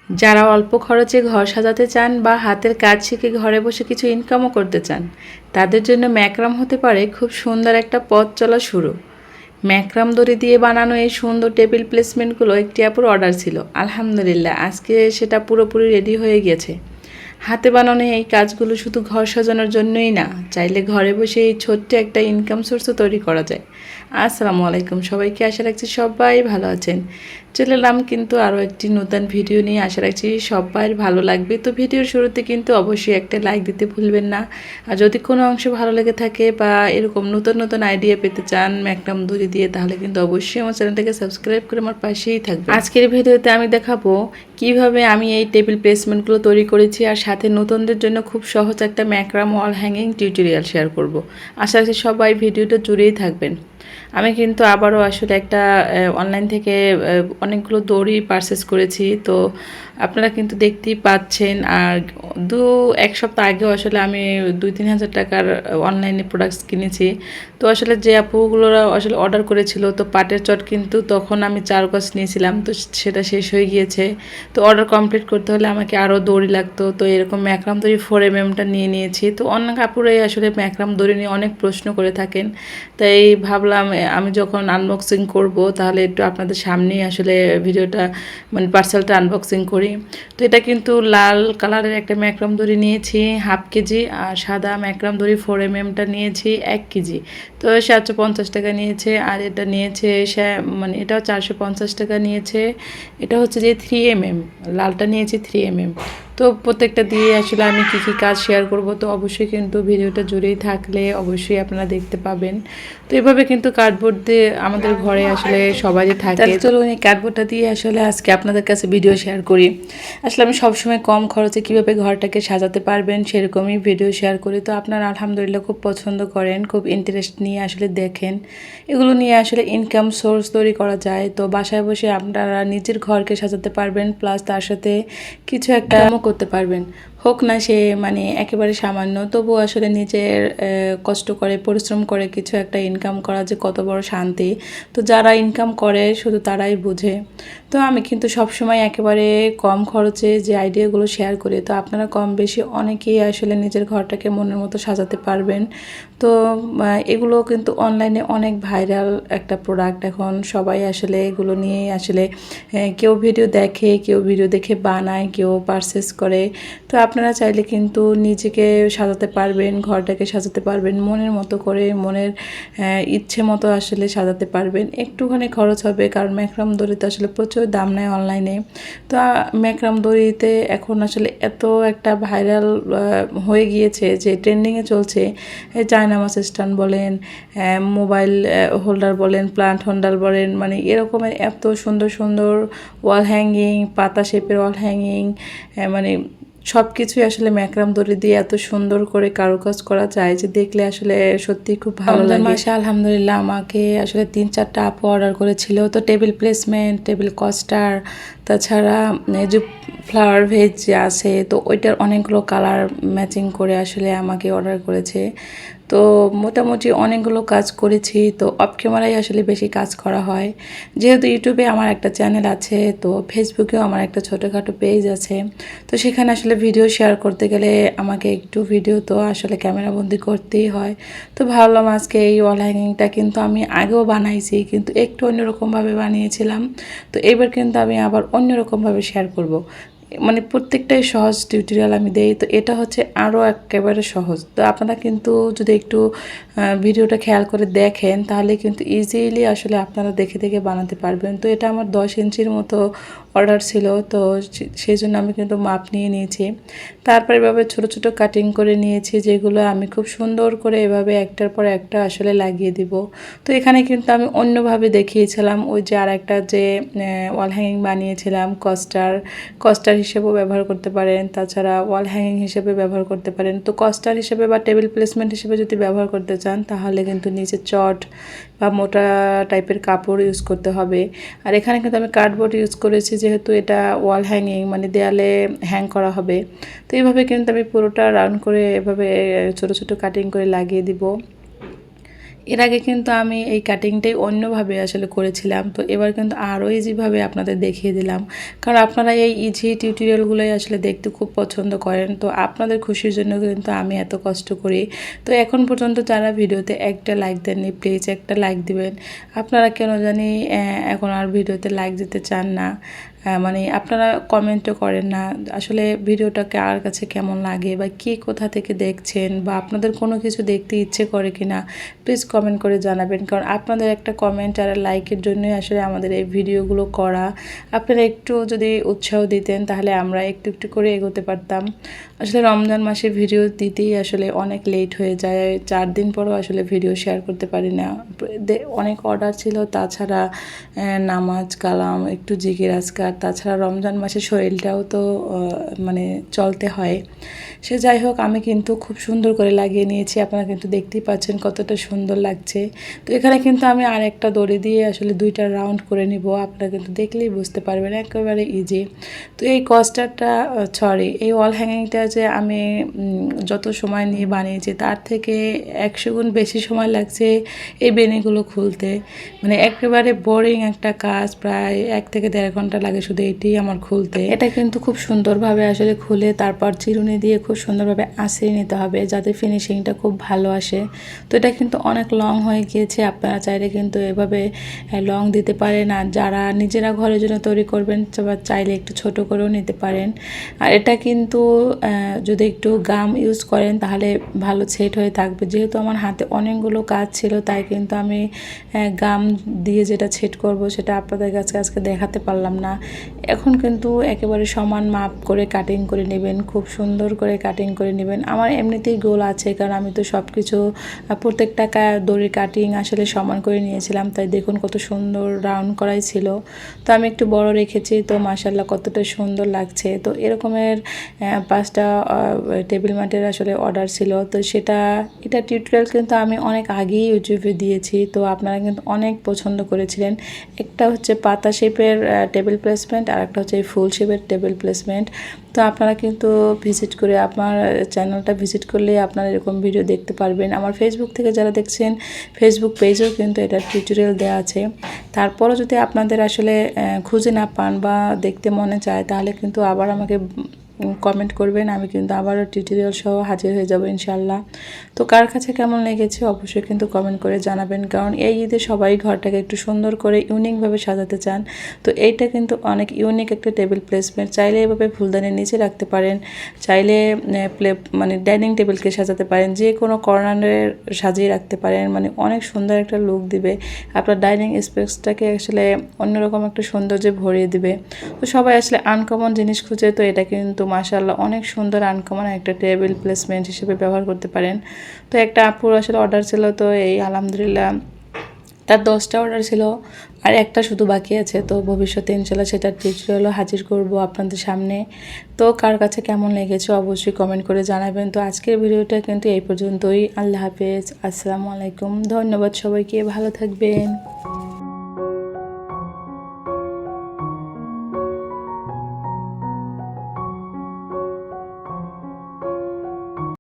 যারা অল্প খরচে ঘর সাজাতে চান বা হাতের কাজ শিখে ঘরে বসে কিছু ইনকামও করতে চান, তাদের জন্য ম্যাক্রাম হতে পারে খুব সুন্দর একটা পথ চলা শুরু। ম্যাক্রাম দড়ি দিয়ে বানানো এই সুন্দর টেবিল প্লেসমেন্টগুলো একটি আপুর অর্ডার ছিল। আলহামদুলিল্লাহ, আজকে সেটা পুরোপুরি রেডি হয়ে গেছে। হাতে বানানো এই কাজগুলো শুধু ঘর সাজানোর জন্যই না, চাইলে ঘরে বসে এই ছোট্ট একটা ইনকাম সোর্সও তৈরি করা যায়। আসসালামু আলাইকুম সবাইকে, আশা রাখছি সবাই ভালো আছেন। চলে এলাম কিন্তু আরও একটি নতুন ভিডিও নিয়ে, আশা রাখছি সবাই ভালো লাগবে। তো ভিডিওর শুরুতে কিন্তু অবশ্যই একটা লাইক দিতে ভুলবেন না। আর যদি কোনো অংশ ভালো লেগে থাকে বা এরকম নতুন নতুন আইডিয়া পেতে চান ম্যাক্রাম দড়ি দিয়ে, তাহলে কিন্তু অবশ্যই আমার চ্যানেলটাকে সাবস্ক্রাইব করে আমার পাশেই থাকবে। আজকের ভিডিওতে আমি দেখাবো কিভাবে আমি এই টেবিল প্লেসমেন্টগুলো তৈরি করেছি, আর সাথে নতুনদের জন্য খুব সহজ একটা Markram wall hanging tutorial share করব। আশা রাখছি সবাই ভিডিওটা জুড়েই থাকবেন। আমি কিন্তু আবারও আসলে একটা অনলাইন থেকে অনেকগুলো দড়ি পারচেস করেছি। তো আপনারা কিন্তু দেখতেই পাচ্ছেন। আর এক সপ্তাহ আগেও আসলে আমি 2-3 হাজার টাকার অনলাইনে প্রোডাক্টস কিনেছি। তো আসলে যে আপুগুলোরা আসলে অর্ডার করেছিল, তো পাটের চট কিন্তু তখন আমি 4 গজ নিয়েছিলাম, তো সেটা শেষ হয়ে গিয়েছে। তো অর্ডার কমপ্লিট করতে হলে আমাকে আরও দড়ি লাগতো। তো এরকম ম্যাক্রাম দড়ি 4mm নিয়ে নিয়েছি। তো অনেক আপুরাই আসলে ম্যাক্রাম দড়ি নিয়ে অনেক প্রশ্ন করে থাকেন, তাই ভাবলাম আমি যখন আনবক্সিং করব তাহলে একটু আপনাদের সামনেই আসলে ভিডিওটা মানে পার্সেলটা আনবক্সিং করি। তো এটা কিন্তু লাল কালারের একটা ম্যাক্রাম দড়ি নিয়েছি 1/2 কেজি, আর সাদা ম্যাক্রাম দড়ি 4mm নিয়েছি 1 কেজি। তো 750 টাকা নিয়েছে। আর এটা নিয়েছে মানে এটাও 450 টাকা নিয়েছে। এটা হচ্ছে যে 3mm, লালটা নিয়েছি 3mm। তো প্রত্যেকটা দিয়ে আসলে আমি কী কী কাজ শেয়ার করব, তো অবশ্যই কিন্তু ভিডিওটা জুড়েই থাকলে অবশ্যই আপনারা দেখতে পাবেন। তো এইভাবে কিন্তু কার্ডবোর্ড দিয়ে আমাদের ঘরে আসলে সবারই থাকে। চলুন এই কার্ডবোর্ডটা দিয়ে আসলে আজকে আপনাদের কাছে ভিডিও শেয়ার করি। আসলে আমি সবসময় কম খরচে কীভাবে ঘরটাকে সাজাতে পারবেন সেরকমই ভিডিও শেয়ার করি। তো আপনারা আলহামদুলিল্লাহ খুব পছন্দ করেন, খুব ইন্টারেস্ট নিয়ে আসলে দেখেন। এগুলো নিয়ে আসলে ইনকাম সোর্স তৈরি করা যায়। তো বাসায় বসে আপনারা নিজের ঘরকে সাজাতে পারবেন, প্লাস তার সাথে কিছু একটা করতে পারবেন। হোক না সে মানে একেবারে সামান্য, তবু আসলে নিজের কষ্ট করে পরিশ্রম করে কিছু একটা ইনকাম করা যে কত বড় শান্তি, তো যারা ইনকাম করে শুধু তারাই বুঝে। তো আমি কিন্তু সবসময় একেবারে কম খরচে যে আইডিয়াগুলো শেয়ার করি। তো আপনারা কম বেশি অনেকেই আসলে নিজের ঘরটাকে মনের মতো সাজাতে পারবেন। তো এগুলো কিন্তু অনলাইনে অনেক ভাইরাল একটা প্রোডাক্ট। এখন সবাই আসলে এগুলো নিয়েই আসলে কেউ ভিডিও দেখে, কেউ ভিডিও দেখে বানায়, কেউ পারচেস করে। তো আপনারা চাইলে কিন্তু নিজেকে সাজাতে পারবেন, ঘরটাকে সাজাতে পারবেন মনের মতো করে, মনের ইচ্ছে মতো আসলে সাজাতে পারবেন। একটুখানি খরচ হবে, কারণ ম্যাক্রাম দড়িতে আসলে প্রচুর দাম নেয় অনলাইনে। তো ম্যাক্রাম দড়িতে এখন আসলে এত একটা ভাইরাল হয়ে গিয়েছে যে ট্রেন্ডিংয়ে চলছে। চায়নামাস স্ট্যান্ড বলেন, মোবাইল হোল্ডার বলেন, প্লান্ট হোল্ডার বলেন, মানে এরকমের এত সুন্দর সুন্দর ওয়াল হ্যাঙ্গিং, পাতা শেপের ওয়াল হ্যাঙ্গিং, মানে সব কিছুই আসলে ম্যাক্রাম দড়ি দিয়ে এত সুন্দর করে কারুকাজ করা যায় যে দেখলে আসলে সত্যি খুব ভালো লাগে। মাসে আলহামদুলিল্লাহ আমাকে আসলে 3-4টা আপু অর্ডার করেছিল। তো টেবিল প্লেসমেন্ট, টেবিল কস্টার, তাছাড়া এই যে ফ্লাওয়ার ভেজ যে আছে, তো ওইটার অনেকগুলো কালার ম্যাচিং করে আসলে আমাকে অর্ডার করেছে। তো মোটামুটি অনেকগুলো কাজ করেছি। তো অফ ক্যামেরায় আসলে বেশি কাজ করা হয়, যেহেতু ইউটিউবে আমার একটা চ্যানেল আছে, তো ফেসবুকেও আমার একটা ছোটোখাটো পেজ আছে। তো সেখানে আসলে ভিডিও শেয়ার করতে গেলে আমাকে একটু ভিডিও তো আসলে ক্যামেরাবন্দি করতেই হয়। তো ভাবলাম আজকে এই ওয়াল হ্যাঙ্গিংটা কিন্তু আমি আগেও বানাইছি, কিন্তু একটু অন্যরকমভাবে বানিয়েছিলাম। তো এবার কিন্তু আমি আবার অন্যরকমভাবে শেয়ার করব। মানে প্রত্যেকটাই সহজ টিউটোরিয়াল আমি দেই। তো এটা হচ্ছে আরও একেবারে সহজ। তো আপনারা কিন্তু যদি একটু ভিডিওটা খেয়াল করে দেখেন, তাহলে কিন্তু ইজিলি আসলে আপনারা দেখে দেখে বানাতে পারবেন। তো এটা আমার 10 ইঞ্চির মতো অর্ডার ছিল, তো সেই জন্য আমি কিন্তু মাপ নিয়ে নিয়েছি। তারপর এভাবে ছোট ছোট কাটিং করে নিয়েছি, যেগুলো আমি খুব সুন্দর করে এভাবে একটার পর একটা আসলে লাগিয়ে দিব। তো এখানে কিন্তু আমি অন্যভাবে দেখিয়েছিলাম, ওই যে আর একটা যে ওয়াল হ্যাঙ্গিং বানিয়েছিলাম কস্টার হিসেবেও ব্যবহার করতে পারেন, তাছাড়া ওয়াল হ্যাঙ্গিং হিসেবে ব্যবহার করতে পারেন। তো কস্টার হিসেবে বা টেবিল প্লেসমেন্ট হিসেবে যদি ব্যবহার করতে চান, তাহলে কিন্তু নিচে চট বা মোটা টাইপের কাপড় ইউজ করতে হবে। আর এখানে কিন্তু আমি কার্ডবোর্ড ইউজ করেছি, যেহেতু এটা ওয়াল হ্যাঙ্গিং মানে দেয়ালে হ্যাং করা হবে। তো এইভাবে কিন্তু আমি পুরোটা রাউন্ড করে এভাবে ছোট ছোট কাটিং করে লাগিয়ে দিব। এর আগে কিন্তু আমি এই কাটিংটাই অন্যভাবে আসলে করেছিলাম, তো এবার কিন্তু আরও ইজিভাবে আপনাদের দেখিয়ে দিলাম, কারণ আপনারা এই ইজি টিউটোরিয়ালগুলোই আসলে দেখতে খুব পছন্দ করেন। তো আপনাদের খুশির জন্য কিন্তু আমি এত কষ্ট করি। তো এখন পর্যন্ত যারা ভিডিওতে একটা লাইক দেননি, প্লিজ একটা লাইক দিবেন। আপনারা কেন জানি এখন আর ভিডিওতে লাইক দিতে চান না, মানে আপনারা কমেন্টও করেন না। আসলে ভিডিওটা কার কাছে কেমন লাগে বা কে কোথা থেকে দেখছেন বা আপনাদের কোনো কিছু দেখতে ইচ্ছে করে কি না, প্লিজ কমেন্ট করে জানাবেন, কারণ আপনাদের একটা কমেন্ট আর লাইকের জন্যই আসলে আমাদের এই ভিডিওগুলো করা। আপনারা একটু যদি উৎসাহ দিতেন তাহলে আমরা একটু একটু করে এগোতে পারতাম। আসলে রমজান মাসে ভিডিও দিতেই আসলে অনেক লেট হয়ে যায়, 4 দিন পরও আসলে ভিডিও শেয়ার করতে পারি না। অনেক অর্ডার ছিল, তাছাড়া নামাজ কালাম, একটু জিকির আজকার, তাছাড়া রমজান মাসে শরীরটাও তো মানে চলতে হয়। সে যাই হোক, আমি কিন্তু খুব সুন্দর করে লাগিয়ে নিয়েছি। আপনারা কিন্তু দেখতেই পাচ্ছেন কতটা সুন্দর লাগছে। তো এখানে কিন্তু আমি আর একটা দড়ি দিয়ে আসলে 2টা রাউন্ড করে নিব। আপনারা কিন্তু দেখলেই বুঝতে পারবেন, একেবারে ইজি। তো এই কস্টারটা এই ওয়াল হ্যাঙ্গিংটা যে আমি যত সময় নিয়ে বানিয়েছি তার থেকে 100 গুণ বেশি সময় লাগছে এই বেনিগুলো খুলতে। মানে একেবারে বোরিং একটা কাজ, প্রায় 1 থেকে 1.5 ঘন্টা লাগে শুধু এটি আমার খুলতে। এটা কিন্তু খুব সুন্দরভাবে আসলে খুলে তারপর চিরুনি দিয়ে খুব সুন্দরভাবে আঁচড়ে নিতে হবে যাতে ফিনিশিংটা খুব ভালো আসে। তো এটা কিন্তু অনেক লং হয়ে গিয়েছে, আপনারা চাইলে কিন্তু এভাবে লং দিতে পারেন। আর যারা নিজেরা ঘরের জন্য তৈরি করবেন চাইলে একটু ছোট করেও নিতে পারেন। আর এটা কিন্তু যদি একটু গাম ইউজ করেন তাহলে ভালো সেট হয়ে থাকবে। যেহেতু আমার হাতে অনেকগুলো কাজ ছিল, তাই কিন্তু আমি গাম দিয়ে যেটা সেট করব সেটা আপনাদের কাছে আজকে দেখাতে পারলাম না। এখন কিন্তু একেবারে সমান মাপ করে কাটিং করে নেবেন, খুব সুন্দর করে কাটিং করে নেবেন। আমার এমনিতেই গোল আছে, কারণ আমি তো সব কিছু প্রত্যেকটা দড়ির কাটিং আসলে সমান করে নিয়েছিলাম, তাই দেখুন কত সুন্দর রাউন্ড করাই ছিল। তো আমি একটু বড় রেখেছি, তো মাশাআল্লাহ কতটা সুন্দর লাগছে। তো এরকমের 5টা টেবিল ম্যাটের আসলে অর্ডার ছিল, তো এটা টিউটোরিয়াল কিন্তু আমি অনেক আগেই ইউটিউবে দিয়েছি। তো আপনারা কিন্তু অনেক পছন্দ করেছিলেন। একটা হচ্ছে পাতা শেপের টেবিল প্লেসমেন্ট, আর একটা হচ্ছে ফুল শেপের টেবিল প্লেসমেন্ট। তো আপনারা কিন্তু ভিজিট করে আমার চ্যানেলটা ভিজিট করলে আপনারা এরকম ভিডিও দেখতে পারবেন। আমার ফেসবুক থেকে যারা দেখছেন, ফেসবুক পেজেও কিন্তু এটা টিউটোরিয়াল দেওয়া আছে। তারপরও যদি আপনাদের আসলে খুঁজে না পান বা দেখতে মনে চায়, তাহলে কিন্তু আবার আমাকে কমেন্ট করবেন, আমি কিন্তু আবারও টিউটোরিয়াল সহ হাজির হয়ে যাব ইনশাল্লাহ। তো কার কাছে কেমন লেগেছে অবশ্যই কিন্তু কমেন্ট করে জানাবেন, কারণ এই ঈদে সবাই ঘরটাকে একটু সুন্দর করে ইউনিকভাবে সাজাতে চান। তো এইটা কিন্তু অনেক ইউনিক একটা টেবিল প্লেসমেন্ট। চাইলে এভাবে ফুলদানির নিচে রাখতে পারেন, চাইলে মানে ডাইনিং টেবিলকে সাজাতে পারেন, যে কোনো কর্নারে সাজিয়ে রাখতে পারেন। মানে অনেক সুন্দর একটা লুক দিবে, আপনার ডাইনিং স্পেসটাকে আসলে অন্যরকম একটা সৌন্দর্যে ভরিয়ে দিবে। তো সবাই আসলে আনকমন জিনিস খুঁজে, তো এটা কিন্তু মাশাআল্লাহ অনেক সুন্দর আনকমন একটা টেবিল প্লেসমেন্ট হিসেবে ব্যবহার করতে পারেন। তো একটা আপুর আসলে অর্ডার ছিল, তো এই আলহামদুলিল্লাহ তার 10টা অর্ডার ছিল, আর একটা শুধু বাকি আছে। তো ভবিষ্যতে ইনশাল্লাহ সেটার টিউটোরিয়ালও হাজির করব আপনাদের সামনে। তো কার কাছে কেমন লেগেছে অবশ্যই কমেন্ট করে জানাবেন। তো আজকের ভিডিওটা কিন্তু এই পর্যন্তই। আল্লাহ হাফেজ, আসসালামু আলাইকুম, ধন্যবাদ সবাইকে, ভালো থাকবেন।